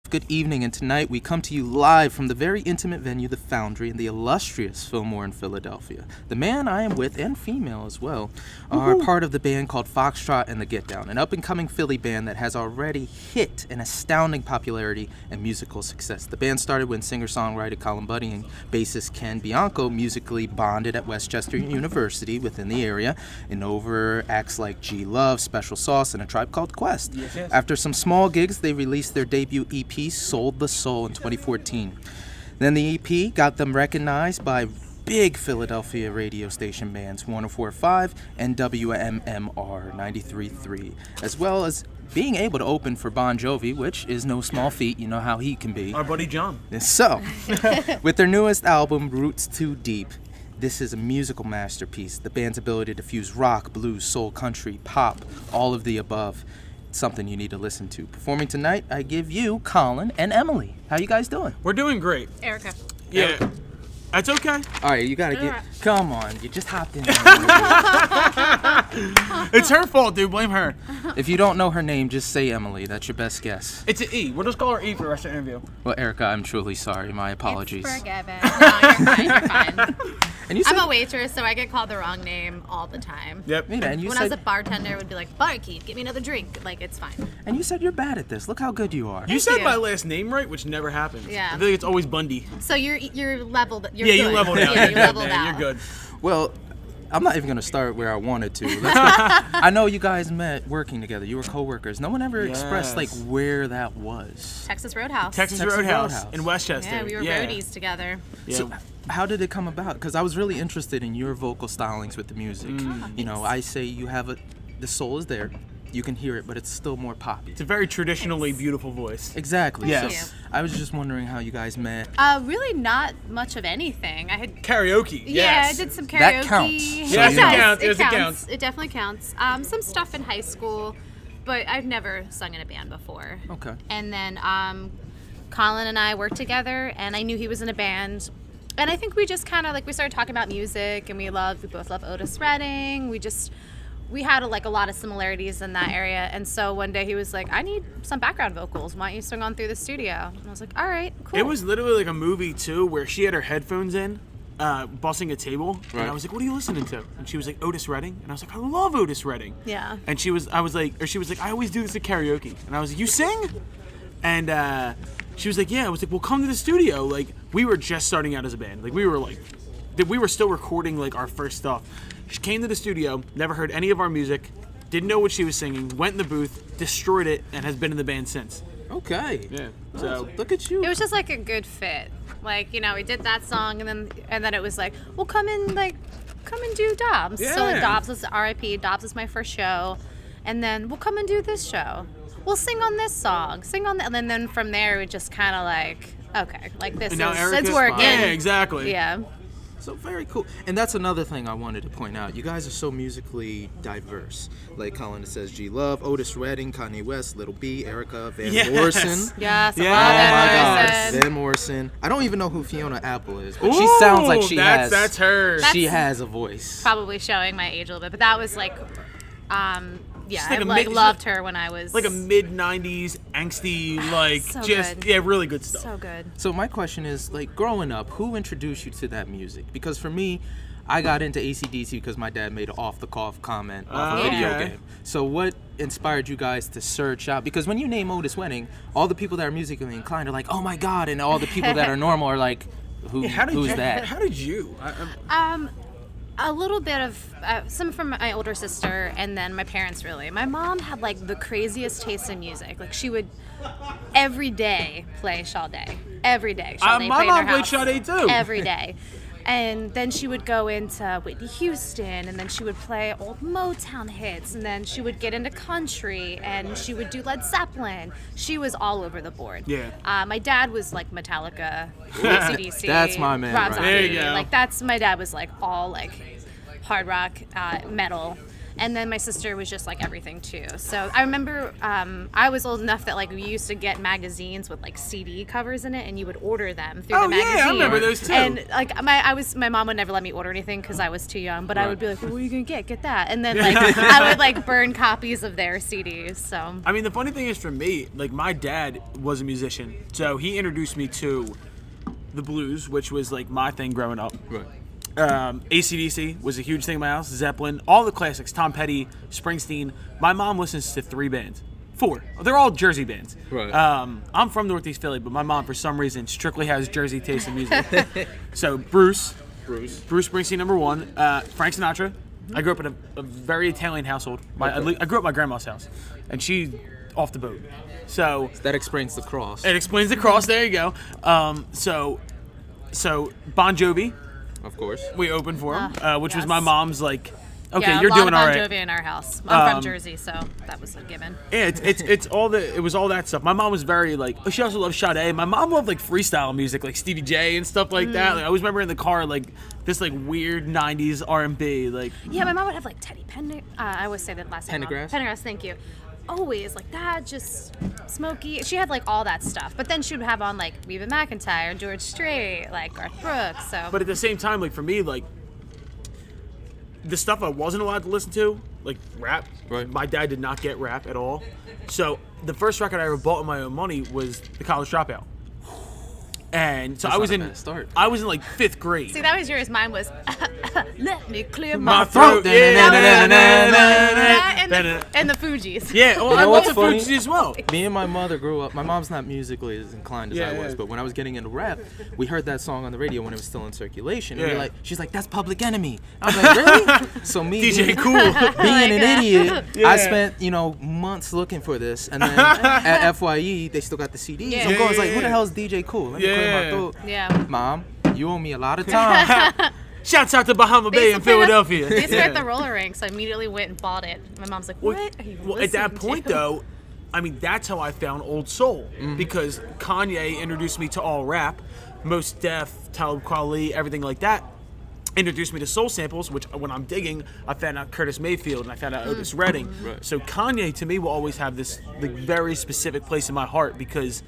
Good evening, and tonight we come to you live from the very intimate venue, The Foundry, in the illustrious Fillmore in Philadelphia. The man I am with, and female as well, are part of the band called Fox Trot and the Get Down, an up-and-coming Philly band that has already hit an astounding popularity and musical success. The band started when singer-songwriter Colin Budny and bassist Ken Bianco musically bonded at Westchester University within the area and over acts like G Love, Special Sauce, and A Tribe Called Quest. Yes. After some small gigs, they released their debut EP, Sold the Soul, in 2014. Then the EP got them recognized by big Philadelphia radio station bands 104.5 and WMMR 93.3, as well as being able to open for Bon Jovi, which is no small feat. You know how he can be. Our buddy John. So, with their newest album, Roots Too Deep, this is a musical masterpiece. The band's ability to fuse rock, blues, soul, country, pop, all of the above. Something you need to listen to. Performing tonight, I give you Colin and Emily. How you guys doing? We're doing great. Erika. Yeah. That's okay. All right, you gotta get. Come on, you just hopped in. It's her fault, dude. Blame her. If you don't know her name, just say Emily. That's your best guess. It's an E. We'll just call her E for the rest of the interview. Well, Erika, I'm truly sorry. My apologies. It's forgiven. No, you're fine. You're fine. And you said, I'm a waitress, so I get called the wrong name all the time. Yep. Yeah, and you When I was said, a bartender, it would be like, barkeep, get me another drink. Like, it's fine. and you said you're bad at this. Look how good you are. You said you. my last name right, which never happens. Yeah. I feel like it's always Bundy. So you're leveled. You're Yeah, good. you leveled out. Yeah, you You're good, leveled man. out. You're good. Well, I'm not even gonna start where I wanted to. I know you guys met working together. You were co-workers. No one ever expressed like Yes. where that was. Texas Roadhouse. Texas Texas Roadhouse Roadhouse. in Westchester. Yeah, we were roadies together. Yeah. So, how did it come about? Because I was really interested in your vocal stylings with the music. You know, I say you have the soul is there, you can hear it, but it's still more poppy. It's a very traditionally beautiful voice. Exactly. Yes. So, I was just wondering how you guys met. Really not much of anything. I had Karaoke. Yeah, I Yes. did some karaoke. That counts. Yes, Yes, it it counts. It Yes, it counts. counts. It definitely counts. Some stuff in high school, but I've never sung in a band before. Okay. And then Colin and I worked together, and I knew he was in a band. And I think we just kind of we started talking about music, and we both love Otis Redding. We had a lot of similarities in that area. And so one day he was like, I need some background vocals. Why don't you swing on through the studio? And I was like, all right, cool. It was literally like a movie too, where she had her headphones in, bussing a table, Right. and I was like, "What are you listening to?" And she was like, "Otis Redding," and I was like, "I love Otis Redding." Yeah. And she was like, "I always do this at karaoke," and I was like, "You sing?" And she was like, "Yeah." I was like, "Well, come to the studio." Like, we were just starting out as a band. Like, we were still recording like our first stuff. She came to the studio, never heard any of our music, didn't know what she was singing, went in the booth, destroyed it, and has been in the band since. Okay. Yeah. So look at you. It was just like a good fit. We did that song, and then it was like, well, come and do Dobbs. Yeah. So Dobbs was R.I.P. Dobbs was my first show, and then we'll come and do this show. We'll sing on this song, sing on that, and then from there we just kind of okay, this And now is Erika's it's working. Yeah, exactly. Yeah. So very cool. And that's another thing I wanted to point out. You guys are so musically diverse. Like Colin says, G Love, Otis Redding, Kanye West, Little B, Erika, Van Yes. Morrison. Yes. Yeah. Oh my God, Morrison. Van Morrison. I don't even know who Fiona Apple is, but she sounds like That's her. She has a voice. Probably showing my age a little bit, but that was She's I like a loved her when I was like a mid-90s angsty, So good. really good stuff. so good. So my question is, growing up, who introduced you to that music? Because for me, I got into AC/DC because my dad made an off-the-cuff comment off a video Okay. game. So what inspired you guys to search out? Because when you name Otis Redding, all the people that are musically inclined are like, oh my God, and all the people that are normal are like, who's that? How did you? A little bit of some from my older sister, and then my parents. Really, my mom had the craziest taste in music. She would every day play Sade. Every day, Sade my played in her mom played house. Sade too. Every day. And then she would go into Whitney Houston, and then she would play old Motown hits, and then she would get into country, and she would do Led Zeppelin. She was all over the board. Yeah. My dad was Metallica, AC/DC. That's my man, Rob right Zombie. there. There you go. My dad was all hard rock, metal. And then my sister was just like everything too. So I remember I was old enough that like we used to get magazines with like CD covers in it, and you would order them through the magazine. Yeah, I remember those too. And like my mom would never let me order anything because I was too young. But I would be like, well, what are you gonna get? Get that. And then like I would like burn copies of their CDs. So I mean, the funny thing is for me, like my dad was a musician, so he introduced me to the blues, which was like my thing growing up. Right. AC/DC was a huge thing in my house. Zeppelin, all the classics. Tom Petty, Springsteen. My mom listens to 3 bands. 4. They're all Jersey bands. Right. I'm from Northeast Philly, but my mom, for some reason, strictly has Jersey taste in music. So Bruce Springsteen, number 1. Frank Sinatra. I grew up in a very Italian household. I grew up at my grandma's house, and she off the boat. So That explains the cross. it explains the cross. There you go. So Bon Jovi. Of course. We opened for him, which was yes. my mom's like, okay, yeah, you're a lot doing of all Bon right. Jovi in our house. I'm from Jersey, so that was a given. Yeah, it was all that stuff. My mom was very like, she also loved Sade. My mom loved like freestyle music, like Stevie J and stuff like that. Like I always remember in the car like this like weird '90s R&B. Like Yeah, my mom would have like Teddy I always say that last name wrong. Pendergrass? Pendergrass, thank you. Always like that, just smoky. She had like all that stuff, but then she would have on like Reba McEntire, George Strait, like Garth Brooks. So, but at the same time, like for me, like the stuff I wasn't allowed to listen to, like rap. Right. My dad did not get rap at all. So the first record I ever bought with my own money was The College Dropout. And so That's I was not a in bad start. I was in like 5th grade. see, that was yours. Mine was "Let Me Clear My My throat. Throat." Yeah. And the Fugees. Yeah, well, You I know love what's the funny? Fugees as well. Me and my mother grew up. My mom's not musically as inclined as I Yeah, was, yeah. but when I was getting into rap, we heard that song on the radio when it was still in circulation. And Yeah. she's like, "That's Public Enemy." I was like, "Really?" So me, DJ being, Kool. being an idiot, Yeah. I spent months looking for this, and then at FYE they still got the CDs. Yeah. I'm going like, "Who the Yeah. hell is DJ Kool?" Let me clear my Yeah. throat. Yeah. Mom, you owe me a lot of time. Shouts out to Bahama Bay in Philadelphia. These were at the roller rink, so I immediately went and bought it. My mom's like, "What are you Well, at that listening point, to?" though, I mean, that's how I found Old Soul. Because Kanye introduced me to all rap, Most Def, Talib Kweli, everything like that. Introduced me to soul samples, which when I'm digging, I found out Curtis Mayfield and I found out Otis Redding. Right. So Kanye, to me, will always have this like, very specific place in my heart because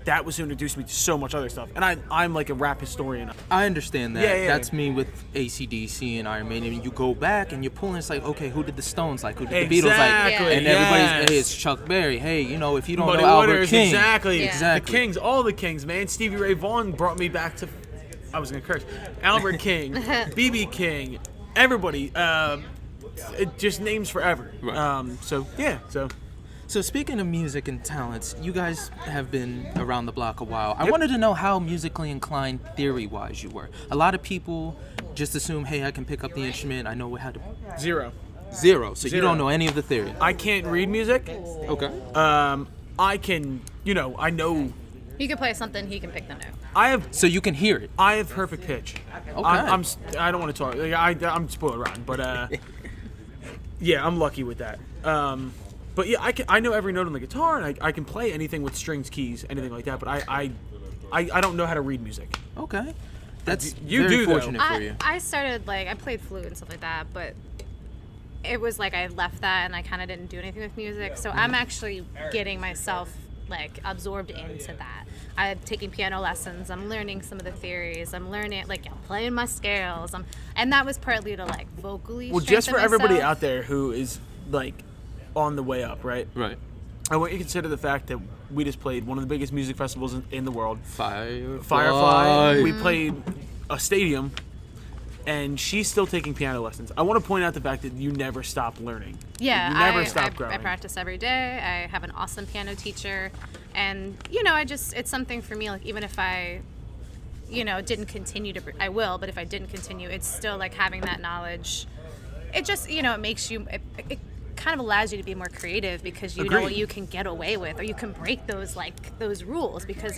that was who introduced me to so much other stuff. And I'm like a rap historian. I understand that. Yeah, yeah. That's me with AC/DC and Iron Maiden. You go back and you're pulling. It's like, okay, who did the Stones like? Who did the Beatles like? Exactly, And everybody's, yes. hey, it's Chuck Berry. Hey, if you don't Muddy know Albert Waters, King, exactly. Yeah. Exactly. The Kings, all the Kings, man. Stevie Ray Vaughan brought me back to, I was gonna curse, Albert King, BB King, everybody. It just names forever. Right. So yeah, so So speaking of music and talents, you guys have been around the block a while. I wanted to know how musically inclined theory-wise you were. A lot of people just assume, hey, I can pick up the instrument. I know how to. 0. Zero. So you Zero. don't know any of the theory. I can't read music. Okay. I can, I know. You can play something, he can pick the note. So you can hear it. I have perfect pitch. Okay. I don't want to talk. Like, I'm spoiled rotten, but yeah, I'm lucky with that. But yeah, I know every note on the guitar, and I can play anything with strings, keys, anything like that. But I don't know how to read music. Okay. That's You very do, though. fortunate for you. I started I played flute and stuff like that, but it was like I left that and I kind of didn't do anything with music. So I'm actually getting myself absorbed into that. I'm taking piano lessons. I'm learning some of the theories. I'm learning I'm playing my scales. And that was partly to vocally. Well, just for strengthen everybody myself. out there who is on the way up, right? Right. I want you to consider the fact that we just played one of the biggest music festivals in the world, Firefly. Firefly. We played a stadium, and she's still taking piano lessons. I want to point out the fact that you never stop learning. Yeah, You never stop growing. I practice every day. I have an awesome piano teacher, and it's something for me. Even if I, didn't continue to, I will. But if I didn't continue, it's still having that knowledge. It just, it makes you. It kind of allows you to be more creative because you know what Agreed. you can get away with, or you can break those those rules because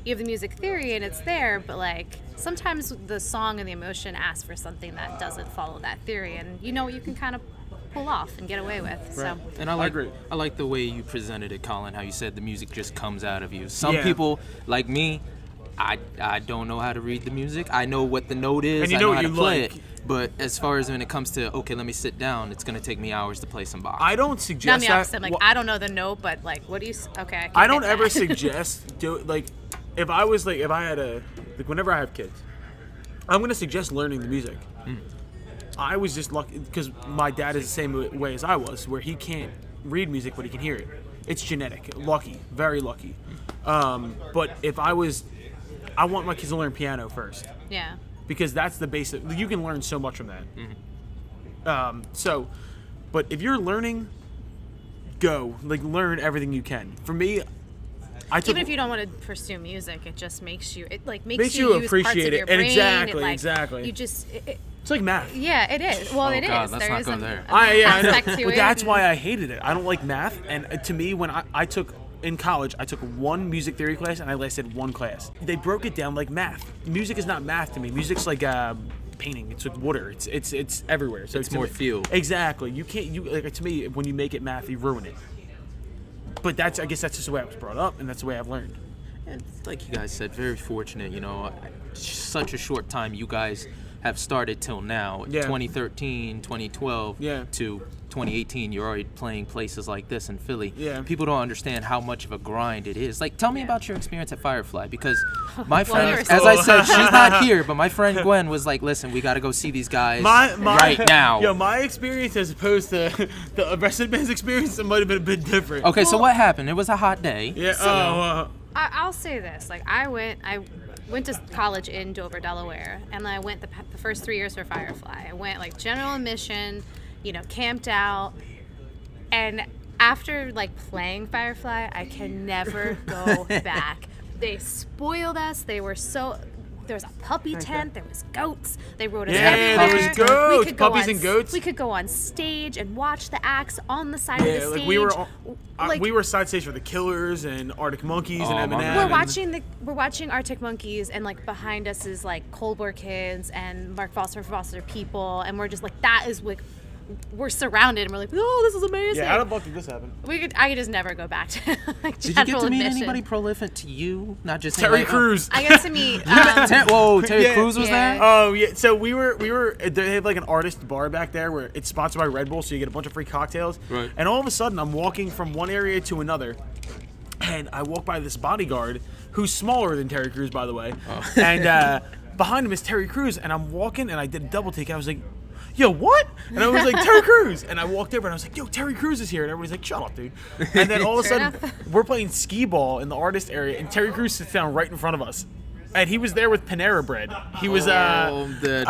you have the music theory and it's there, but sometimes the song and the emotion ask for something that doesn't follow that theory, and you can kind of pull off and get away with. So And I agree. like the way you presented it, Colin, how you said the music just comes out of you. Some Yeah. people, like me, I don't know how to read the music. I know what the note is. And you I know know what how to you play like. it. But as far as when it comes to, okay, let me sit down, it's going to take me hours to play some Bach. I don't Not suggest the that. opposite. I'm like, I don't know the note, but like, what do you? Okay. I don't get ever that. suggest if I had whenever I have kids, I'm gonna suggest learning the music. I was just lucky because my dad is the same way as I was, where he can't read music but he can hear it. It's genetic. Lucky, very lucky. But if I want my kids to learn piano first. Yeah. Because that's the basic. You can learn so much from that. But if you're learning, go learn everything you can. For me, I took Even if you don't want to pursue music, it just makes you. It makes Makes you you use appreciate parts of it. your And brain. exactly. You just. it's like math. Yeah, it is. Well, it God, is. let's There not is go an there. I know. aspect to But it. that's why I hated it. I don't like math. And to me, when I took in college, I took one music theory class and I lasted one class. They broke it down like math. Music is not math to me. Music's like painting. It's like water. It's everywhere. So It's to more me- feel. Exactly. You can't. To me, when you make it math, you ruin it. But I guess that's just the way I was brought up, and that's the way I've learned. And like you guys said, very fortunate, such a short time you guys have started till now. Yeah. 2013, 2012 Yeah. to 2018, you're already playing places like this in Philly. Yeah. People don't understand how much of a grind it is. Like, tell me about your experience at Firefly, because my Well, friend, you're as so- I said, she's not here, but my friend Gwenn was like, listen, we got to go see these guys right now. Yo, my experience as opposed to the rest of the band's experience, it might have been a bit different. Okay, so what happened? It was a hot day. Yeah. I'll say this. I went to college in Dover, Delaware, and I went the first 3 years for Firefly. I went general admission, camped out, and after playing Firefly, I can never go back. They spoiled us. They were so. There was a puppy tent. There was goats. They rode us everywhere. there was goats. We could go Puppies on, and goats. We could go on stage and watch the acts on the side of the stage. we were side stage for the Killers and Arctic Monkeys and my Eminem. We're watching Arctic Monkeys, and behind us is Cold War Kids and Mark Foster People, and we're just that is we're surrounded, and we're oh, this is amazing. Yeah, how the fuck did this happen? I could just never go back to Did you get general to meet admission. anybody prolific to you? Not just Terry anybody- Crews. I got to meet. Terry Yeah. Crews was Yeah. there? Oh yeah, so we were. They have an artist bar back there where it's sponsored by Red Bull, so you get a bunch of free cocktails. Right. And all of a sudden, I'm walking from one area to another, and I walk by this bodyguard who's smaller than Terry Crews, by the way. Oh. And behind him is Terry Crews, and I'm walking, and I did a double take. I was like, yo, what? And I was like, Terry Crews. And I walked over and I was like, yo, Terry Crews is here. And everybody's like, shut up, dude. And then all of a Sure sudden, enough. we're playing skee ball in the artist area, and Terry Crews sits down right in front of us. And he was there with Panera Bread. He was I'm dead.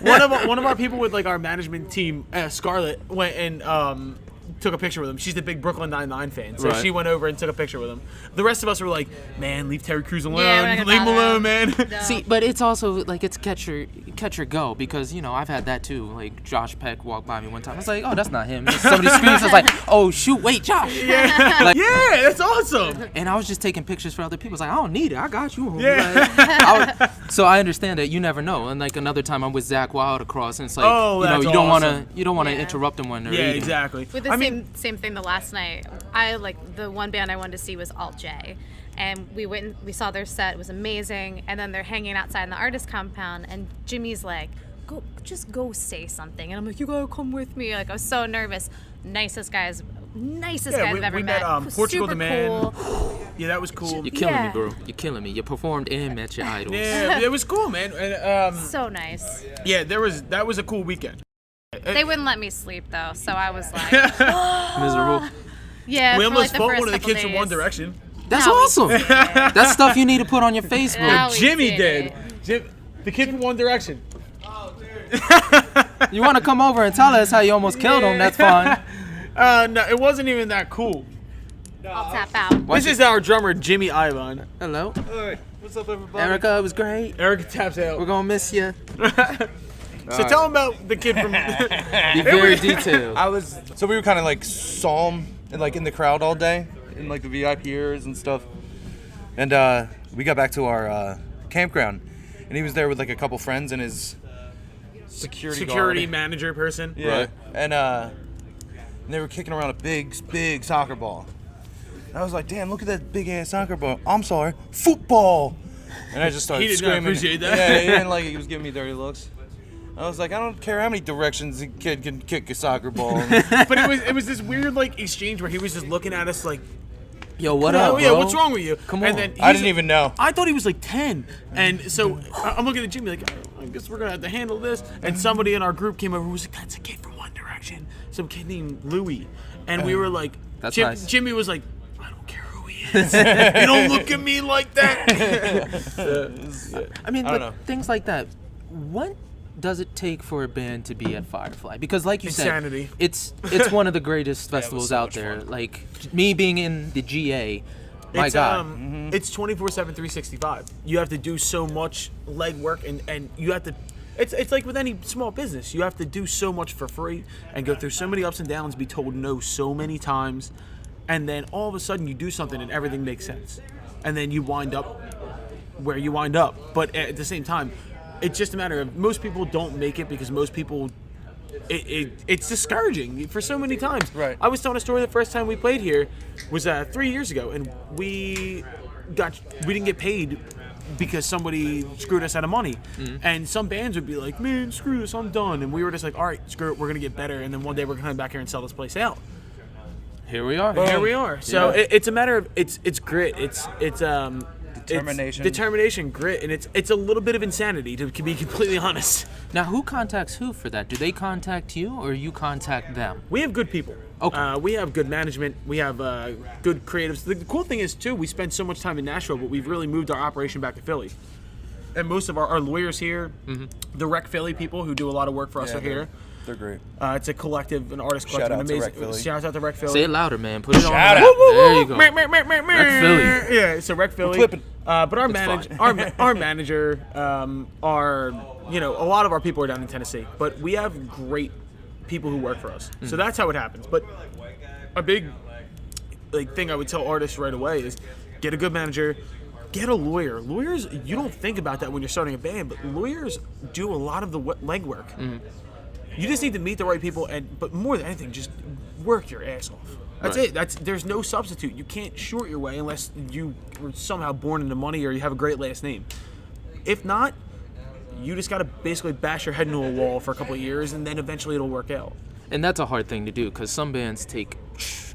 one of our people with our management team, Scarlett, went and took a picture with him. She's the big Brooklyn Nine-Nine fan, so Right. she went over and took a picture with him. The rest of us were like, man, leave Terry Crews alone. Yeah, we're not gonna Leave him bother alone, him. man. No. See, but it's also it's catch or go, because I've had that too. Like Josh Peck walked by me one time. I was like, oh, that's not him. And somebody screams. I was like, oh shoot, wait, Josh. Yeah, that's awesome. And I was just taking pictures for other people. I was like, I don't need it. I got you. Yeah. So I understand that you never know. And another time I'm with Zach Wild across, and it's like, Oh, that's you don't awesome. want to Yeah. interrupt them when they're Yeah, eating. exactly. With the same thing the last night, the one band I wanted to see was Alt J, and we went and we saw their set. It was amazing, and then they're hanging outside in the artist compound, and Jimmy's like, go say something, and I'm like, you gotta come with me. I was so nervous. Nicest guys I've ever we met. Portugal Super the Man. cool. Yeah, that was cool. You're killing Yeah. me, bro. You're killing me. You performed and met your idols. Yeah, it was cool, man. And So nice. yeah, that was a cool weekend. They wouldn't let me sleep though, so I was like, Miserable. yeah. We for, almost the fought first one of the couple kids from days. One Direction. That's No, we awesome. That's stuff you need to put on your Facebook. No, we Jimmy did. The kid from One Direction. You want to come over and tell us how you almost killed him? That's fine. No, it wasn't even that cool. I'll tap out. This is our drummer, Jimmy Ivan. Hello, Hey, what's up, everybody? Erica. It was great. Erica taps out. We're gonna miss you. So tell him about the kid from. Be very detailed. So we were kind of saw him in the crowd all day, in the VIP areas and stuff. And we got back to our campground, and he was there with a couple friends and his security guard. manager person. Yeah. Right. And they were kicking around a big soccer ball. And I was like, damn, look at that big ass soccer ball. I'm sorry, football. And I just started He did not screaming. appreciate that. Yeah, he didn't like it. He was giving me dirty looks. I was like, I don't care how many directions a kid can kick a soccer ball. But it was this weird like exchange where he was just looking at us like, Yo, what "Oh, up, yeah, bro? what's wrong with you?" Come And on. then I he's- didn't even know. I thought he was like 10, and so I'm looking at Jimmy like, I guess we're gonna have to handle this. And somebody in our group came over who was like, "That's a kid from One Direction, some kid named Louis," and we were like, That's nice. Jimmy was like, "I don't care who he is. You don't look at me like that." I mean, I but don't know. things like that. What does it take for a band to be at Firefly? Because, like you Insanity. said, it's one of the greatest festivals so out much there. fun. Like me being in the GA, my It's, God. It's 24/7, 365. You have to do so much legwork, and you have to. It's like with any small business. You have to do so much for free and go through so many ups and downs, be told no so many times, and then all of a sudden you do something and everything makes sense, and then you wind up where you wind up. But at the same time, it's just a matter of most people don't make it because most people. It's discouraging for so many times. Right. I was telling a story the first time we played here was 3 years ago, and we didn't get paid because somebody screwed us out of money. And some bands would be like, "Man, screw this, I'm done." And we were just like, "All right, screw it, we're gonna get better." And then one day we're gonna come back here and sell this place out. Here we are. Here we are. So Yeah. it's a matter of it's grit. It's Determination. determination, grit, and it's a little bit of insanity to be completely honest. Now, who contacts who for that? Do they contact you or you contact them? We have good people. Okay. We have good management. We have good creatives. The cool thing is, too, we spend so much time in Nashville, but we've really moved our operation back to Philly. And most of our lawyers here, the Rec Philly people who do a lot of work for us Yeah, are here. They're great. It's a collective, an artist collective. Shout out an to amazing. Rec Philly. Shout out to Rec Philly. Say it louder, man. Put it on. Shout the- out. There you go. Rec Philly. Yeah, so Rec Philly. clipping. But our fine. our manager, our a lot of our people are down in Tennessee, but we have great people who work for us. So that's how it happens. But a big thing I would tell artists right away is get a good manager. Get a lawyer. Lawyers, you don't think about that when you're starting a band, but lawyers do a lot of the legwork. You just need to meet the right people, but more than anything, just work your ass off. That's Right. it. There's no substitute. You can't short your way unless you were somehow born into money or you have a great last name. If not, you just got to basically bash your head into a wall for a couple of years, and then eventually it'll work out. And that's a hard thing to do because some bands take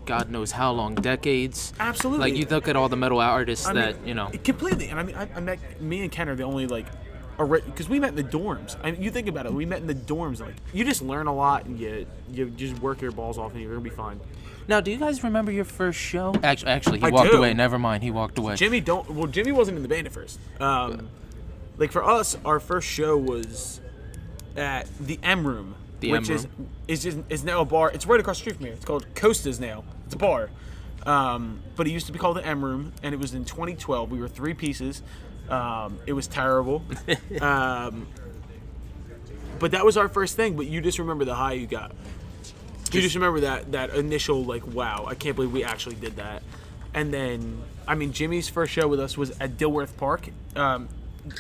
God knows how long, decades. Absolutely. Like you look at all the metal artists completely. And I met me and Ken are the only because we met in the dorms. I mean, you think about it, we met in the dorms. Like you just learn a lot and you just work your balls off and you're gonna be fine. Now, do you guys remember your first show? Actually, he I walked do. away. Never mind, he walked away. Jimmy wasn't in the band at first. Like for us, our first show was at the M Room, The which M is now a bar. It's right across the street from here. It's called Costa's now. It's a bar, but it used to be called the M Room, and it was in 2012. We were 3 pieces. It was terrible, but that was our first thing. But you just remember the high you got. You just remember that initial wow, I can't believe we actually did that. And then Jimmy's first show with us was at Dilworth Park,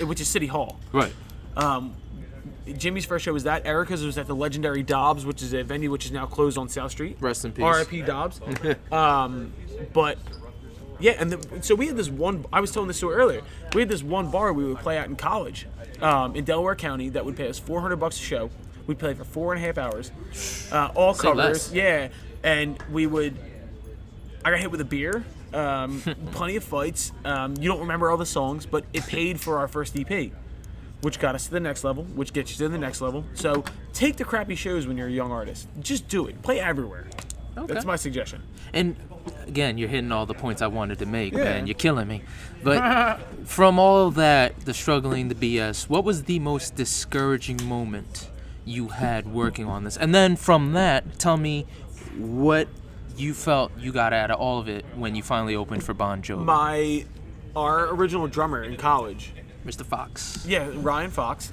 which is City Hall. Right. Jimmy's first show was that. Erika's was at the legendary Dobbs, which is a venue which is now closed on South Street. Rest in peace. R.I.P. Dobbs. But yeah, and so we had this one. I was telling this story earlier. We had this one bar we would play at in college, in Delaware County, that would pay us $400 a show. We'd play for 4.5 hours, all Say covers. less. Yeah, and we would. I got hit with a beer. Plenty of fights. You don't remember all the songs, but it paid for our first EP, which got us to the next level, which gets you to the next level. So take the crappy shows when you're a young artist. Just do it. Play everywhere. Okay. That's my suggestion. And again, you're hitting all the points I wanted to make, man. You're killing me. But from all of that, the struggling, the BS, what was the most discouraging moment you had working on this? And then from that, tell me what you felt you got out of all of it when you finally opened for Bon Jovi. Our original drummer in college, Mr. Fox. yeah, Ryan Fox,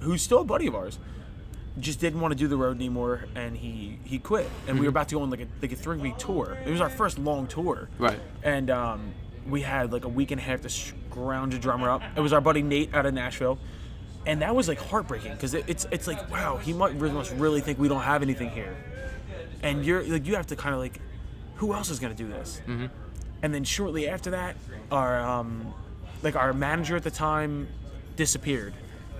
who's still a buddy of ours, just didn't want to do the road anymore, and he quit. And we were about to go on like a 3-week tour. It was our first long tour. Right. And we had like a week and a half to scrounge a drummer up. It was our buddy Nate out of Nashville. And that was like heartbreaking because it's like, wow, he must really think we don't have anything here. And you have to kind of who else is gonna do this? Mm-hmm. And then shortly after that, our like our manager at the time disappeared,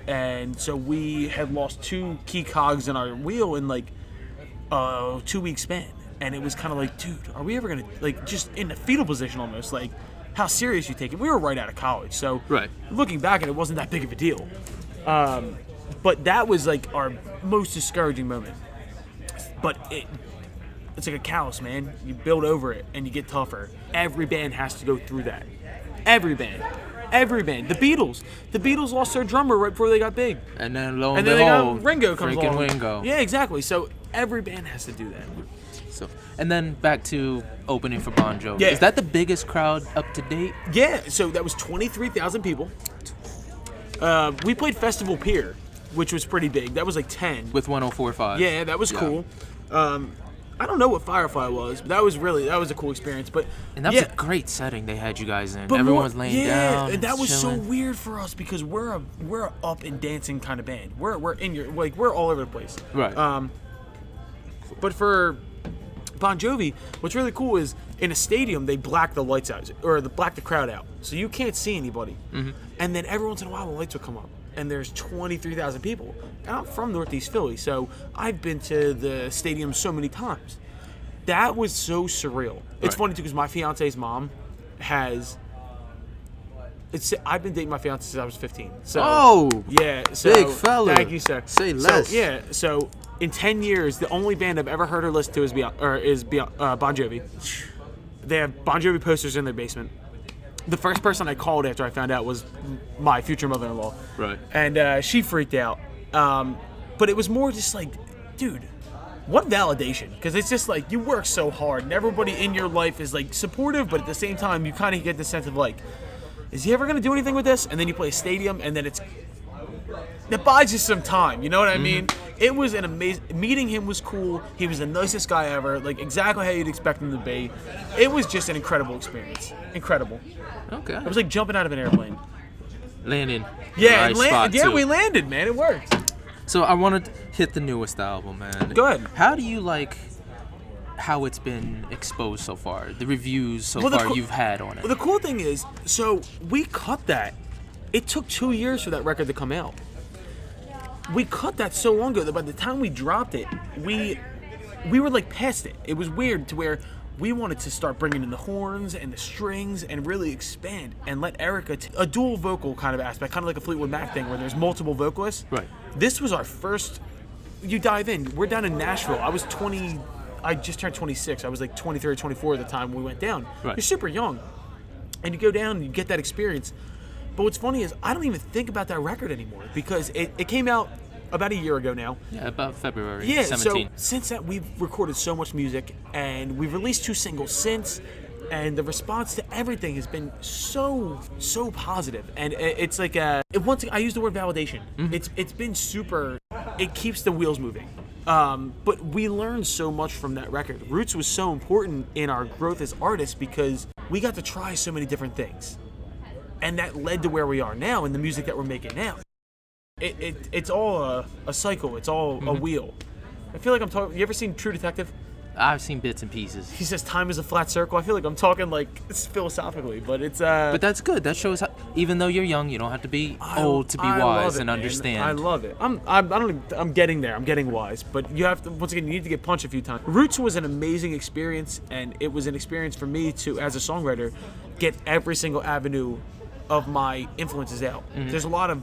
and so we had lost 2 key cogs in our wheel in like a 2-week span, and it was kind of like, dude, are we ever gonna, like, just in a fetal position almost, like, how serious you take it? We were right out of college, so looking back, it wasn't that big of a deal. But that was like our most discouraging moment. But it's like a callus, man. You build over it and you get tougher. Every band has to go through that. Every band. The Beatles lost their drummer right before they got big. And then lo and then behold, they got Ringo comes freaking along. Ringo. Yeah, exactly. So every band has to do that. So, and then back to opening for Bon Jovi. Yeah. Is that the biggest crowd up to date? Yeah, so that was 23,000 people. We played Festival Pier, which was pretty big. That was like 10. With 104.5. Yeah, that was cool. I don't know what Firefly was, but that was a cool experience. But And that was a great setting they had you guys in. but Everyone was laying down. and that was chilling. so weird for us because we're a up and dancing kind of band. We're in your, like, we're all over the place. Right. But for Bon Jovi, what's really cool is in a stadium they black the lights out, or black the crowd out, so you can't see anybody. Mm-hmm. And then every once in a while the lights will come up, and there's 23,000 people. And I'm from Northeast Philly, so I've been to the stadium so many times. That was so surreal. It's funny too because my fiance's mom has. I've been dating my fiance since I was 15. So yeah, so big fella. Thank you, sir. Say less. So, yeah, so in 10 years, the only band I've ever heard her listen to is Bon Jovi. They have Bon Jovi posters in their basement. The first person I called after I found out was my future mother-in-law. Right. And she freaked out. But it was more just like, dude, what validation? Because it's just like you work so hard, and everybody in your life is like supportive, but at the same time, you kind of get the sense of like, is he ever going to do anything with this? And then you play a stadium, and then it buys you some time. You know what I mean? It was an amazing. Meeting him was cool. He was the nicest guy ever. Like exactly how you'd expect him to be. It was just an incredible experience. Incredible. Okay. It was like jumping out of an airplane. Landing. Yeah, Right spot, too. we landed, man. It worked. So I wanted to hit the newest album, man. Go ahead. How do you like how it's been exposed so far? The reviews so far you've had on it. Well, the cool thing is, so we cut that. It took 2 years for that record to come out. We cut that so long ago that by the time we dropped it, we were like past it. It was weird to where we wanted to start bringing in the horns and the strings and really expand and let Erika, a dual vocal kind of aspect, kind of like a Fleetwood Mac thing where there's multiple vocalists. Right. This was our first, you dive in, we're down in Nashville. I just turned 26. I was like 23 or 24 at the time when we went down. Right. You're super young. And you go down and you get that experience. But what's funny is I don't even think about that record anymore because it came out about a year ago now. Yeah, about February 17. So since that we've recorded so much music and we've released 2 singles since, and the response to everything has been so positive. And it's like once I use the word validation. Mm-hmm. It's been super. It keeps the wheels moving. But we learned so much from that record. Roots was so important in our growth as artists because we got to try so many different things. And that led to where we are now and the music that we're making now. It's all a cycle. It's all a wheel. I feel like I'm talking. You ever seen True Detective? I've seen bits and pieces. He says time is a flat circle. I feel like I'm talking like philosophically, but it's. But that's good. That shows how, even though you're young, you don't have to be old to be wise and understand. I love it. I'm getting there. I'm getting wise, but you have to. Once again, you need to get punched a few times. Roots was an amazing experience, and it was an experience for me to, as a songwriter, get every single avenue of my influences out. Mm-hmm. There's a lot of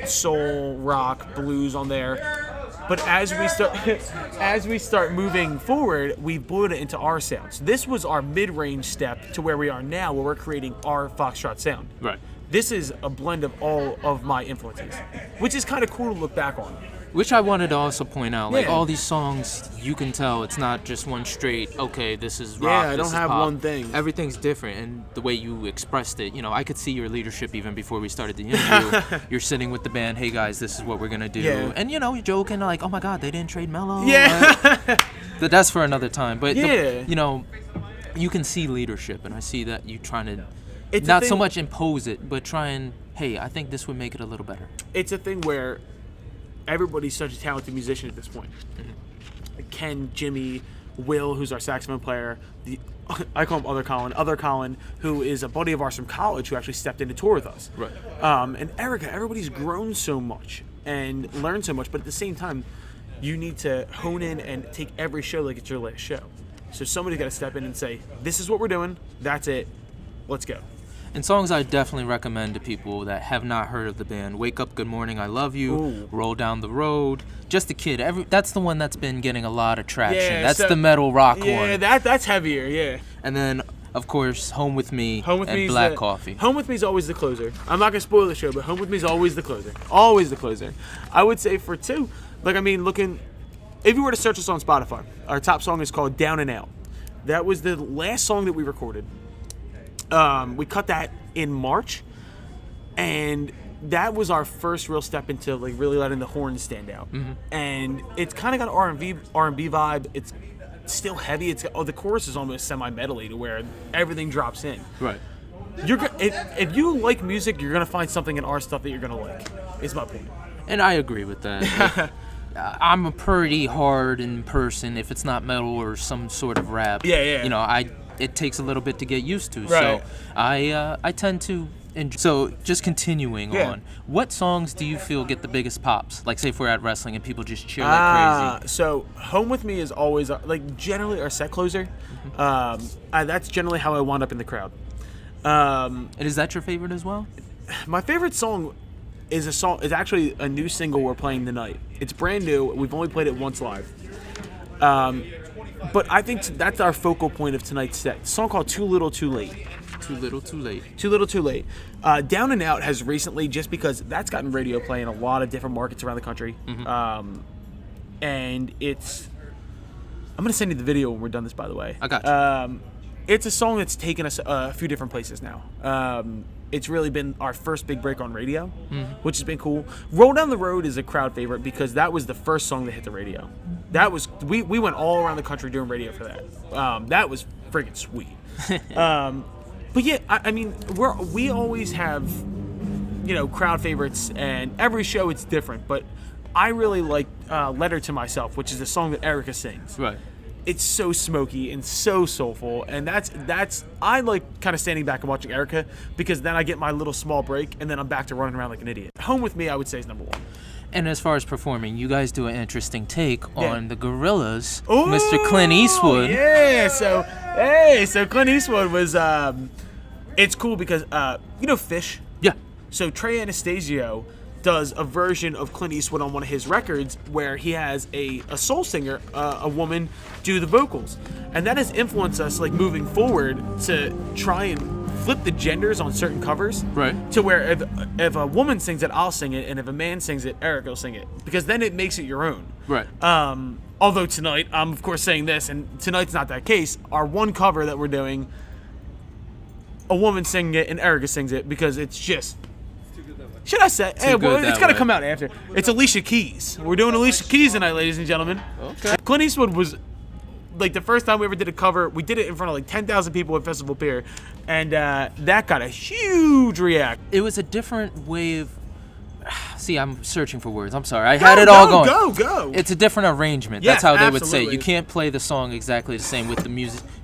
soul, rock, blues on there. But as we start moving forward, we blew it into our sounds. This was our mid-range step to where we are now, where we're creating our Foxtrot sound. Right. This is a blend of all of my influences, which is kind of cool to look back on. Which I wanted to also point out, like Yeah. all these songs, you can tell it's not just one straight, okay, this is rock, Yeah, I this don't is have pop. one thing. Everything's different, and the way you expressed it, I could see your leadership even before we started the interview. You're sitting with the band, hey guys, this is what we're gonna do. Yeah. And you're joking, like, oh my god, they didn't trade Mello. Yeah. But that's for another time. But, Yeah. you can see leadership, and I see that you trying to It's a not so thing- much impose it, but try and, hey, I think this would make it a little better. It's a thing where everybody's such a talented musician at this point. Ken, Jimmy, Will, who's our saxophone player, I call him Other Colin, who is a buddy of ours from college who actually stepped in to tour with us. Right. And Erika, everybody's grown so much and learned so much, but at the same time, you need to hone in and take every show like it's your last show. So somebody's got to step in and say, this is what we're doing, that's it, let's go. And songs I definitely recommend to people that have not heard of the band: Wake Up, Good Morning, I Love You, Ooh. Roll Down the Road, Just a Kid. That's the one that's been getting a lot of traction. Yeah, That's so- the metal rock Yeah, one. that's heavier, yeah. And then, of course, Home With Me Home with and Me's Black the- Coffee. Home with Me's always the closer. I'm not gonna spoil the show, but Home with Me's always the closer. Always the closer. I would say for two, if you were to search us on Spotify, our top song is called Down and Out. That was the last song that we recorded. We cut that in March, and that was our first real step into really letting the horns stand out. Mm-hmm. And it's kind of got an R&B vibe. It's still heavy. The chorus is almost semi-metally to where everything drops in. Right. If you like music, you're gonna find something in our stuff that you're gonna like. Is my point. And I agree with that. I'm a pretty hard in person if it's not metal or some sort of rap. Yeah. It takes a little bit to get used to. Right. So I tend to enjoy. So just continuing on, what songs do you feel get the biggest pops? Like, say if we're at wrestling and people just cheer like crazy. So Home with Me is always generally our set closer. That's generally how I wound up in the crowd. And is that your favorite as well? My favorite song is actually a new single we're playing tonight. It's brand new. We've only played it once live. But I think that's our focal point of tonight's set. It's a song called Too Little Too Late. Too Little Too Late. Too Little Too Late. Down and Out has recently, just because that's gotten radio play in a lot of different markets around the country. Mm-hmm. And it's... I'm going to send you the video when we're done this, by the way. I got you. It's a song that's taken us a few different places now. It's really been our first big break on radio, which has been cool. Roll Down the Road is a crowd favorite because that was the first song that hit the radio. That was we went all around the country doing radio for that. That was freaking sweet. But yeah, I mean, we always have, crowd favorites, and every show it's different. But I really like "Letter to Myself," which is the song that Erika sings. Right. It's so smoky and so soulful, and that's I like kind of standing back and watching Erika because then I get my little small break and then I'm back to running around like an idiot. Home with Me, I would say, is number one. And as far as performing, you guys do an interesting take on the Gorillaz, Ooh, Mr. Clint Eastwood. Yeah, so Clint Eastwood was it's cool because Fish. Yeah. So Trey Anastasio does a version of Clint Eastwood on one of his records where he has a soul singer, a woman, do the vocals. And that has influenced us moving forward to try and flip the genders on certain covers. Right. To where if a woman sings it, I'll sing it, and if a man sings it, Eric will sing it. Because then it makes it your own. Right. Although tonight, I'm of course saying this, and tonight's not that case. Our one cover that we're doing, a woman singing it and Erika sings it because it's just... Should I say? Hey, well, it's got to come out after. It's Alicia Keys. We're doing Alicia Keys tonight, ladies and gentlemen. Okay. Clint Eastwood was, the first time we ever did a cover, we did it in front of 10,000 people at Festival Pier, and that got a huge reaction. It was a different way of... See, I'm searching for words. I'm sorry. I had it all going. Go. It's a different arrangement. Yeah, That's how they would say it. absolutely. You can't play the song exactly the same with the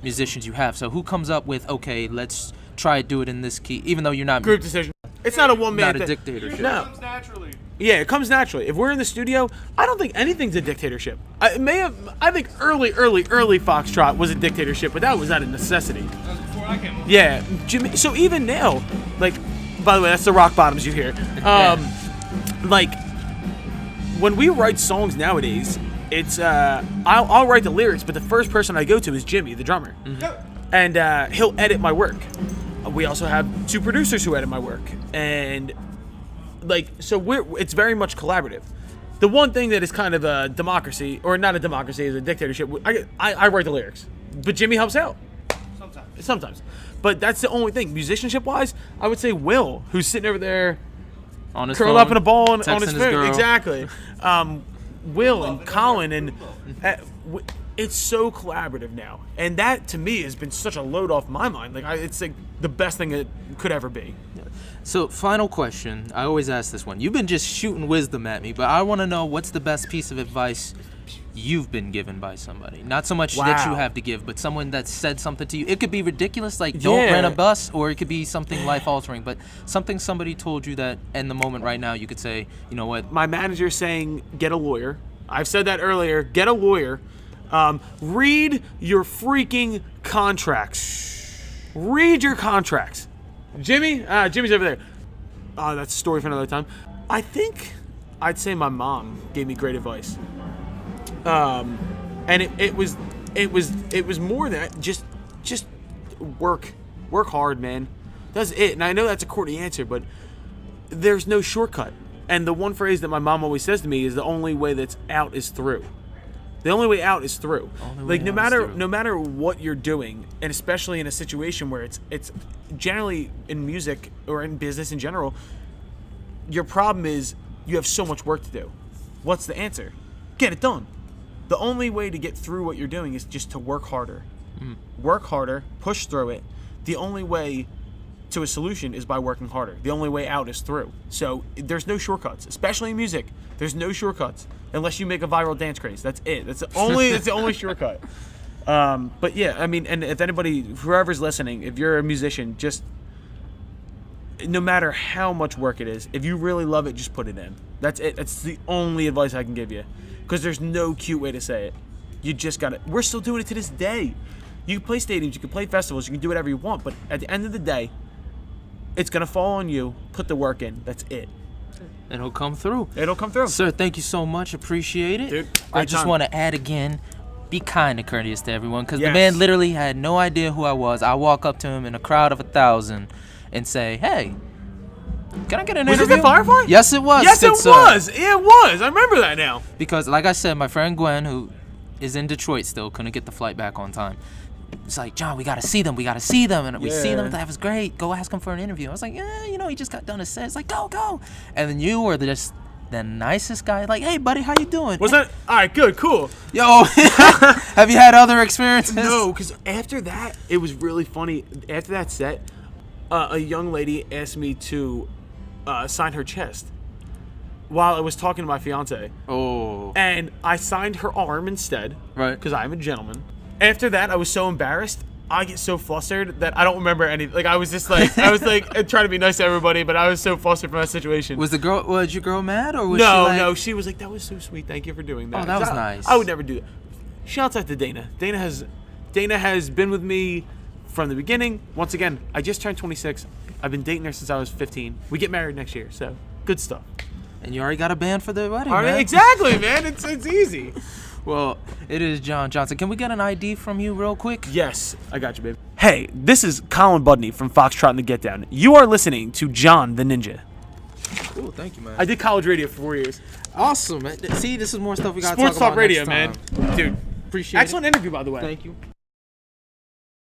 musicians you have. So who comes up with, okay, let's try to do it in this key, even though you're not... Group decision. It's not a one-man Not a thing. dictatorship. No. It comes naturally. Yeah, it comes naturally. If we're in the studio, I don't think anything's a dictatorship. I think early Foxtrot was a dictatorship, but that was out of necessity. That was before I came on. Yeah, Jimmy. So even now, by the way, that's the rock bottoms you hear. When we write songs nowadays, it's I'll write the lyrics, but the first person I go to is Jimmy, the drummer, and he'll edit my work. We also have two producers who edit my work, and so it's very much collaborative. The one thing that is kind of a democracy, or not a democracy, is a dictatorship. I write the lyrics, but Jimmy helps out. Sometimes. But that's the only thing. Musicianship-wise, I would say Will, who's sitting over there On his curled phone, up in a ball on his texting phone. girl. Exactly. Will and Colin, and it's so collaborative now. And that, to me, has been such a load off my mind. It's the best thing it could ever be. So, final question. I always ask this one. You've been just shooting wisdom at me, but I want to know what's the best piece of advice you've been given by somebody. Not so much that you Wow. have to give, but someone that said something to you. It could be ridiculous, like don't rent a bus, or it could be something life-altering, but something somebody told you that in the moment right now you could say, you know what? My manager saying, get a lawyer. I've said that earlier. Get a lawyer. Read your freaking contracts. Read your contracts. Jimmy's over there. That's a story for another time. I think I'd say my mom gave me great advice. And it was more than that. Just work hard, man. That's it. And I know that's a corny answer, but there's no shortcut. And the one phrase that my mom always says to me is the only way that's out is through. The only way out is through. Like no matter what you're doing, and especially in a situation where it's generally in music or in business in general, your problem is you have so much work to do. What's the answer? Get it done. The only way to get through what you're doing is just to work harder. Work harder, push through it. The only way to a solution is by working harder. The only way out is through. So there's no shortcuts, especially in music. There's no shortcuts unless you make a viral dance craze. That's it. That's the only shortcut. But yeah, I mean, and if anybody, whoever's listening, if you're a musician, just no matter how much work it is, if you really love it, just put it in. That's it. That's the only advice I can give you, because there's no cute way to say it. You just got to. We're still doing it to this day. You can play stadiums, you can play festivals, you can do whatever you want, but at the end of the day, it's gonna fall on you. Put the work in. That's it. It'll come through. It'll come through. Sir, thank you so much. Appreciate it. Dude, I great just time. want to add again, be kind and courteous to everyone, because Yes. the man literally had no idea who I was. I walk up to him in a crowd of 1,000 and say, hey, can I get an Was interview? this the Firefly? Yes, it was. Yes, good it sir. was. It was. I remember that now. Because, like I said, my friend Gwenn, who is in Detroit still, couldn't get the flight back on time. It's like, John, we got to see them. And we see them. That was great. Go ask him for an interview. I was like, yeah, he just got done his set. It's like, go. And then you were just the nicest guy. Like, hey, buddy, how you doing? Was that? All right, good, cool. Yo, have you had other experiences? No, because after that, it was really funny. After that set, a young lady asked me to sign her chest while I was talking to my fiance. Oh. And I signed her arm instead. Right. Because I'm a gentleman. After that, I was so embarrassed. I get so flustered that I don't remember any. Like, I was trying to be nice to everybody, but I was so flustered from that situation. Was your girl mad, or was she like... No, she was like, that was so sweet. Thank you for doing that. Oh, that was 'Cause nice. I would never do that. Shouts out to Dana. Dana has been with me from the beginning. Once again, I just turned 26. I've been dating her since I was 15. We get married next year, so good stuff. And you already got a band for the wedding, All right, man. exactly, man. It's easy. Well, it is John Johnson. Can we get an ID from you real quick? Yes, I got you, babe. Hey, this is Colin Budny from Fox Trot and the Get Down. You are listening to John the Ninja. Cool, thank you, man. I did college radio for 4 years. Awesome, man. See, this is more stuff we got to Sports talk about talk radio, next time. man. Dude, Appreciate excellent interview, by the way. it. Thank you.